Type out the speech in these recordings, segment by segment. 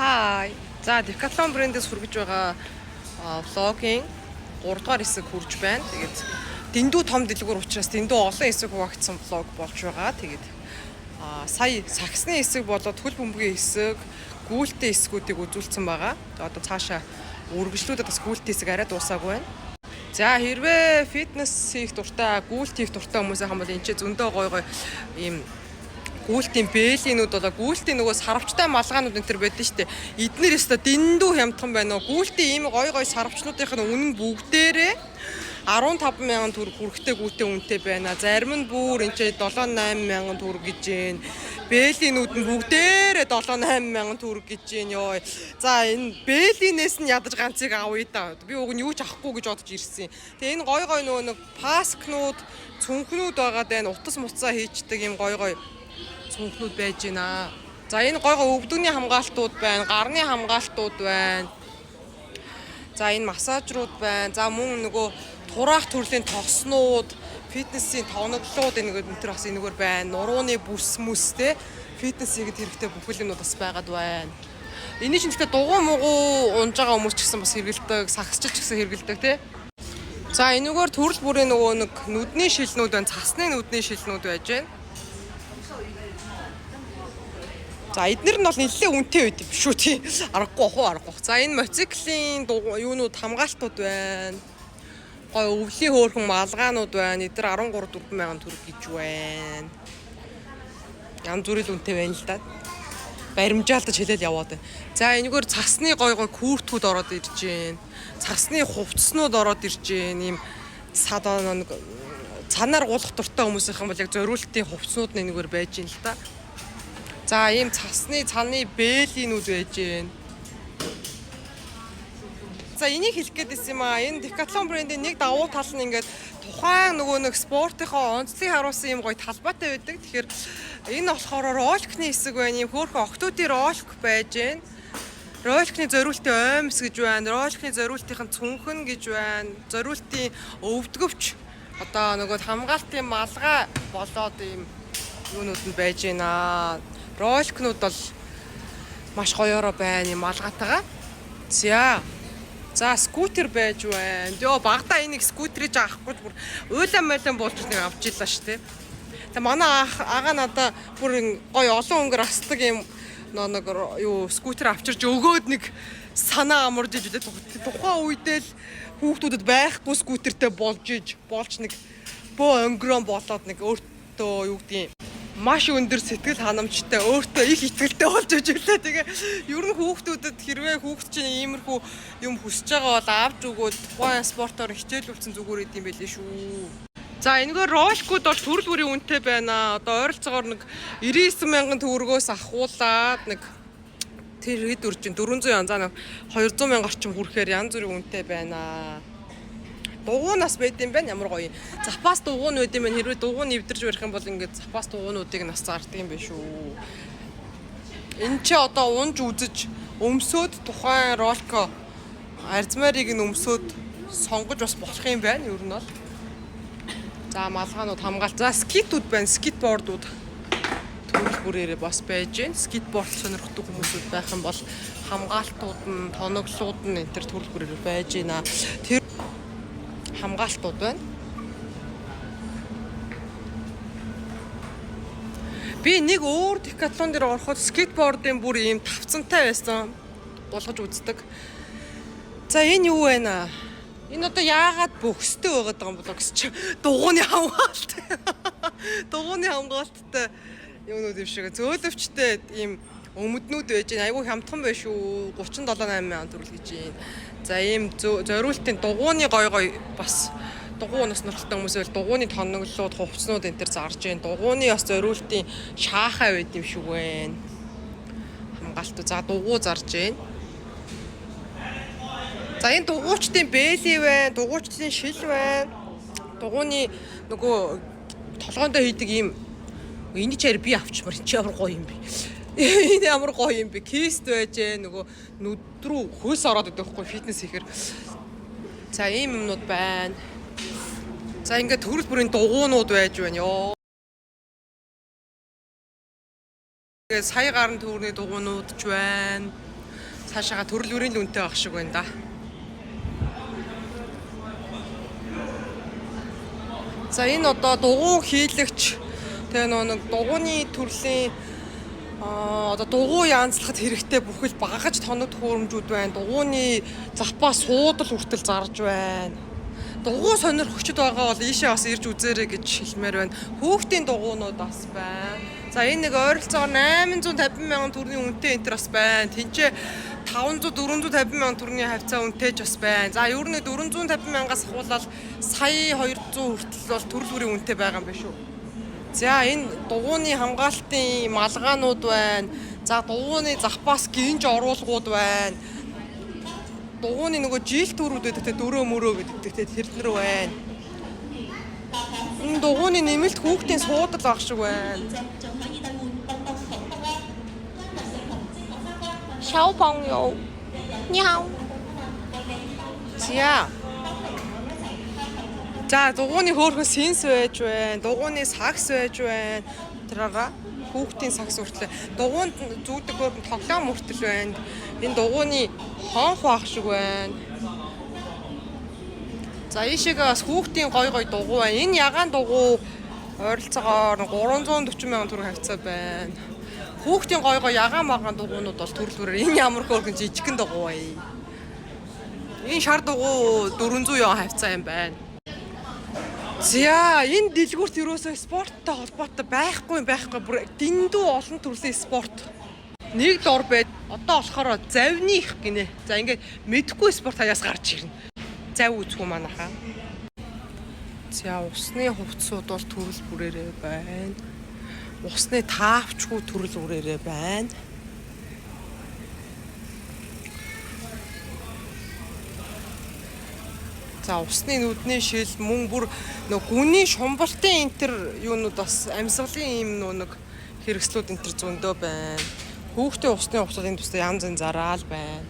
Hi. За Decathlon брэндээс хүргэж байгаа влогийн 3 дугаар хэсэг хүрж байна. Тэгээд дэндүү том дэлгүүр учраас дэндүү олон хэсэг хуваагдсан влог болж байгаа. Тэгээд сая саксны хэсэг болоод хөл бөмбөгийн хэсэг, гүйлтийн хэсгүүдийг үзүүлсэн байгаа. Одоо цаашаа үргэлжлүүлээд бас гүйлтийн хэсэг арай дуусаагүй байна. За хэрвээ фитнес хийх дуртай, гүйлт хийх дуртай хүмүүс байгаа бол энэ ч зөндөө гой ийм гүйлтийн бэлийнүүд болоо гүйлтийн нөгөө сарвчтай малгаанууд энэ төр байдэн штэ. Эднэр өстө дэндүү хямдхан байна уу? Гүйлтийн ийм гой сарвчнуудынх нь үнэн бүгдээрээ 15,000 төгрөг хүрэхтэй гүйтээ үнэтэй байна. Зарим нь бүр энэ 7-8,000 төгрөг гэж байна. Бэлийнүүд нь бүгдээрээ 7-8,000 төгрөг гэж байна ёо. За энэ бэлийнээс нь ядаж ганцыг авъя да. Би уг нь юу ч авахгүй гэж бодож ирсэн. Тэгээ энэ гой нөгөө нэг паскнууд, цүнхнүүд байгаа даа. Утас муцаа хийчдэг ийм гой цүнхнүүд байж байна. За энэ гой өвдөгний хамгаалтууд байна, гарны хамгаалтууд байна. За энэ массажрууд байна. За мөн нөгөө тураах төрлийн тоснууд, фитнесийн тоглолууд энэ төр бас энэгээр байна. Нурууны бүс мүстэй фитнес хийгээд хэрэгтэй бүхэл юмуд бас байгаад байна. Эний чинь гэхдээ дугуй мугуу унж байгаа хүмүүс ч гэсэн бас хэрэгэлдэг, сагсчил ч гэсэн хэрэгэлдэг тий. За энэгээр төрөл бүрийн нөгөө нэг нүдний шилнүүд байна, цасны нүдний шилнүүд байж байна. За эднэр нь бол нэлээд үнэтэй байд юм шүү тий. Аргагүй. За энэ мотоциклийн юунууд хамгаалтууд байна. Гой өвлийн хөөрхөн малгаанууд байна. Эдгээр 13-4,000 төгрөг гэж байна. Янз бүрийн үнэтэй байна л да. Баримжаалдаж хэлэл яваад байна. За энэгээр цасны гой күүртгүүд ороод ирж байна. Цасны хувцснууд ороод ирж байна. Ийм садаа нэг цанаар гулах дуртай хүмүүсийнх юм бол яг зориултын хувцснууд нь энэгээр байж байна л да. За ийм цасны цаны бэлийнүүд байж байна. За энийг хэлэх гээд байсан юм аа. Энэ Decathlon брендийн нэг давуу тал нь ингээд тухайн нөгөө нэг спортынхоо онцлог харуулсан юм гоё талбайтай байдаг. Тэгэхээр энэ болохоор роликны хэсэг байна. Ийм хөөрхөн октоодын ролик байж байна. Роликны зориултын оймс гэж байна. Роликны зориултын цүнхэн гэж байна. Зориултын өвдгөвч одоо нөгөө хамгаалтын малгай болоод ийм юунууд нь байж байна. Роликнууд бол маш гоёороо байна юм малгайтайгаа. За скутер байж байна. Йоо багада энийг скутерж авахгүй бүр уйлан болж нэг авч ийлаа шүү дээ. Тэгээ манай ага надаа бүр гоё олон өнгөр асдаг юм нэг юу скутер авчирч өгөөд нэг санаа амарж иж үү. Тухайн үедээ л хүүхдүүдэд байхгүй скутертэй болж нэг бөө өнгөрөн болоод нэг өөртөө юу гэдгийг маш өндөр сэтгэл ханамжтай өөртөө их итгэлтэй болж ижилээ. Тэгээ ер нь хүүхдүүдэд хэрвээ хүүхд чинь иймэрхүү юм хүсэж байгаа бол авч өгөөд тухайн спортоор хичээлүүлсэн зүгээр идэм байлээ шүү. За энэгээр роликууд бол төрөл бүрийн үнэтэй байна. Одоо ойролцоогоор нэг 99,000 төгрөгөөс ахуулаад нэг тэр хэд үржин 400 янзаа нэг 200,000 орчим хүрэхээр янз бүрийн үнэтэй байна. Дугуунаас байд юм байна ямар гоё. Запас дугуун байд юм байна. Хэрвээ дугуун нэвдэрж барих юм бол ингээд запас дугуунуудыг нас зардаг юм байна шүү. Энэ ч одоо унж үзэж өмсөд тухайн ролико арзмарыг нь өмсөд сонгож бас болох юм байна. Ер нь бол. За малгаанууд хамгаалт. За скитүүд байна. Скитбордууд төрөл бүрээрээ бас байж байна. Скитборд сонирхдаг хүмүүсүүд байх юм бол хамгаалтууд нь, тоноглууд нь энэ төр төрөл бүрээр байж байна. Тэр хамгаалтууд байна. Би нэг өөр Decathlon дээр ороход скейтбордын бүр ийм тавцантай байсан. Болгож үздэг. За энэ юу вэ? Энэ одоо яагаад бөхстэй байгаад байгаа юм болоо гэж чи дугууны хамгаалт. Дугууны хамгаалттай юунууд юм шиг зөөлөвчтэй ийм өмднүүд байж байна. Айгүй хямдхан байх шүү. 37,800 төгрөг гэж байна. За ийм зориултын дугууны гой бас дугуунаас нурталтай хүмүүс байл дугууны тоноглууд, хувцснууд энэ төр зарж байна. Дугууны бас зориултын шаахаа байд юм шиг байна. Хамгаалтууд за дугуй зарж байна. За энэ дугуйчдын бэлий байна, дугуйчдын шил байна. Дугууны нөгөө толгоондоо хийдэг ийм энэ ч би авчмаар чи ямар гоё юм бэ? Энэ ямар гоё юм бэ? Кист байж нөгөө нүд рүү хөөс ороод идэх байхгүй фитнес хийхээр. За ийм юмнууд байна. За ингээд төрөл бүрийн дугуунууд байж байна ёо. Тэгээ сая гаруй төгрөгийн дугуйнууд ч байна. Цаашаага төрөл бүрийн л үнэтэй байх шиг байна да. За энэ одоо дугуй хийлэгч тэгээ нэг дугуйны төрлийн одоо дугуй янзлахад хэрэгтэй бүхэл багаж тоног төхөөрөмжүүд байна. Дугуйны запас суудал хүртэл зарж байна. Дугуй сонирхогчд байгаа бол ийшээ бас ирж үзээрэй гэж хэлмээр байна. Хүүхдийн дугуйнууд бас байна. За энэ нэг ойролцоогоор 850 мянган төгрөгийн үнэтэй энэ төр бас байна. Тэнцээ 500-450 мянган төгрөгийн хавцаа үнэтэй ч бас байна. За ер нь 450 мянгаас ахуулаад сая 200 хүртэл бол төрөл бүрийн үнэтэй байгаа юм байна шүү. За энэ дугуйны хамгаалтын малгаанууд байна. За дугуйны запас гинж оруулгууд байна. Дугуйны нөгөө жил төрүүд байдаг те дөрөө мөрөө гэдэг те тэрнэр байна. Энэ дугуйны нэмэлт хүүхдийн суудал ах шиг байна. 小朋友，你好。За дугуйны хөөрхөн синс байж байна. Дугуйны сакс байж байна. Тэрага хүүхдийн сакс хүртэл. Дугуйнд зүүдэг хөөрхөн тоглоом хүртэл байна. Энэ дугуйны хонх баах шиг байна. За ийшээгээ бас хүүхдийн гой дугуй байна. Энэ ягаан дугуй ойролцоогоор 340 мянган төгрөг хавцаа байна. Хүүхдийн гой ягаан магаан дугуйнууд бол төрөл бүрээр энэ ямар хөөрхөн жижигхэн дугуй бай. Энэ шар дугуй 400 мянган хавцаа юм байна. За энэ дэлгүүрт ерөөсөө спорттой холбоотой байхгүй бүр дэндүү олон төрлийн спорт. Нэг дор байд. Одоо болохоор завных гинэ. За ингээд мэдхгүй спорт хаяас гарч ирнэ. Зав үзгүй манайхаа. За усны хувцсууд бол төрөл бүрээрээ байна. Усны таавчгүй төрөл бүрээрээ байна. За усны нүдний шил мөн бүр нэг гүний шумбалтын энтер юунууд бас амьсгалын юм нэг хэрэгслүүд энтер зөндөө байна. Хүүхдийн усны хувцсуудын тусдаа янз янз зараал байна.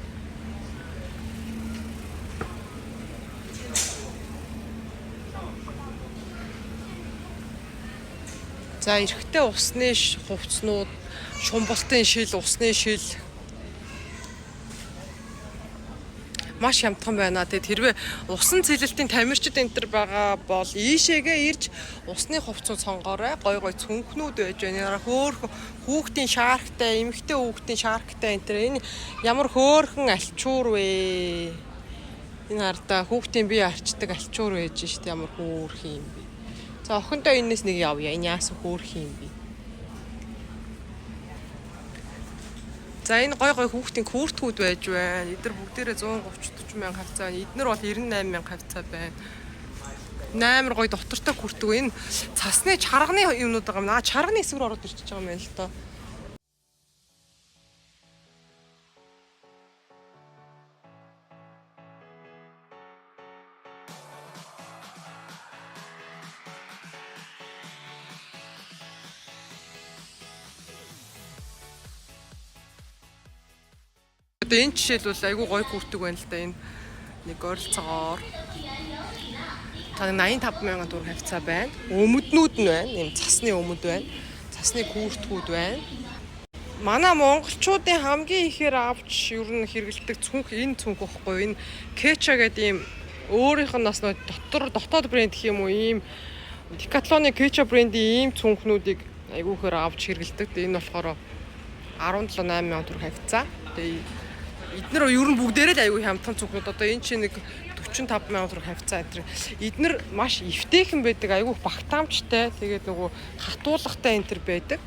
За эрэгтэй усны хувцснууд, шумбалтын шил, усны шил маш хямдхан байна. Тэгээд хэрвээ усан цэлэлтийн тамирчид энтер байгаа бол ийшээгээ ирж усны хувцсууд сонгоорой. Гой цүнхнүүд байж байна. Хөөхөн хүүхдийн шарктай, эмэгтэй хүүхдийн шарктай энтер энэ ямар хөөхөн альчуур вэ? Энэ хардаа хүүхдийн бие арчдаг альчуур байж штэ ямар хөөх юм бэ? За охиндоо энэс нэг явъя. Энэ яасан хөөх юм бэ? За энэ гой хүүхдийн күртгүүд байж байна. Эдгээр бүгдээрээ 130-40 мянга хавцаа байна. Эднэр бол 98 мянга хавцаа байна. Амар гой дотортой күртгүү. Энэ цасны чарганы юмнууд байгаа юм. Чарганы хэсэг рүү ороод ирчихэж байгаа юм байна л доо. Энэ жишээлбэл айгүй гой күртэг байна л да. Энэ нэг ойролцоогоор 85 мянган төгрөг хавцаа байна. Өмөднүүд нь байна. Ийм цасны өмөд байна. Цасны күртгүүд байна. Манай монголчуудын хамгийн ихээр авч ер нь хэрэгэлдэг цүнх энэ цүнх байхгүй. Энэ Кеча гэдэг ийм өөрийнх нь бас дотоод брэнд гэх юм уу ийм Decathlon-ы Кеча брендийн ийм цүнхнүүдийг айгүй ихээр авч хэрэгэлдэг. Энэ болохоор 17-8 мянган төгрөг хавцаа. Тэгээ эднэр ер нь бүгдээрээ л айгүй хямдхан цүнхнүүд. Одоо энэ чинь нэг 45 мянган төгрөг хавцаа энэ. Эднэр маш эвтэйхэн байдаг, айгүй багтаамжтай. Тэгээд нөгөө хатуулгатай энэ төр байдаг.